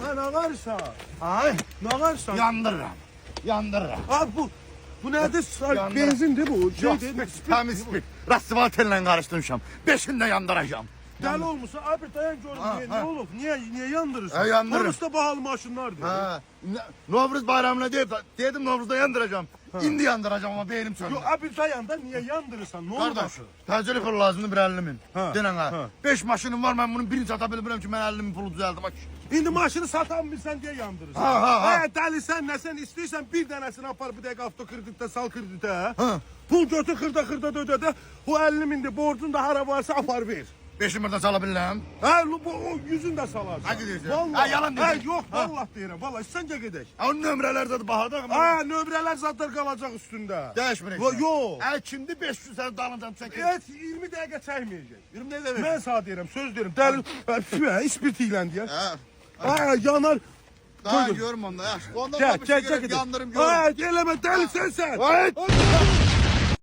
Ha ne varsa. Ay, Ne varsa. yandırırım. Yandırırım. Abi bu nedir? Yandır. Benzindi bu. Yok, Şey değil. temiz spit. Rastıvaltenle karıştırmışım. Beşinde yandıracağım. Deli olmuşsa abi dayan gördüm. Ha, Ne ha. olur? Niye yandırırsın? Ha, yandırırım. Orası da pahalı maşınlardı. Ha, Novruz bayramına dedim Novruz'da yandıracağım. İndi yandıracağım ama beynim söndü. Yo abi dayan da niye yandırırsan? Ne olur? Kardeş, təcili pul lazımdır bir 50 min. Ha, Denən ha. ha. 5 maşınım var, mən bunun birini sata bilmirəm ki, mən 50 min pulu düzəldim. İndi maşını satan bilsən diye yandırırsan. Ha. Deli sen ne sen istiyorsan bir tanesini apar bir dakika avto kreditde sal kredite ha. Ha. Pul götür kırda öde de. Bu 50 minde borcun da hara varsa apar ver. 5 birdən sala bilirəm. Ha bu o yüzün de salarsın. Hadi diyorsun. Vallahi. Ha, yalan Ha, diyorsun. yok Ha. vallahi diyorum. Vallahi sence gidek. Onun nömrələr zaten bahadır. Ha nöbreler zaten kalacak üstünde. Dəyişmirək. Yok. Kimdi 500 sən dalıncan çəkir? Evet 20 dakika çəkməyəcək. 20 nə demək? Ben sana deyirəm, söz deyirəm. Deli ispirtiyle diye. Ha. Ha yanar. Daha Koydum. görüm onda. Yaxşı. Ondan Gel sonra bir şey gel gerek, gel. yandırım görüm. Ha geleme deli sensen. Ay.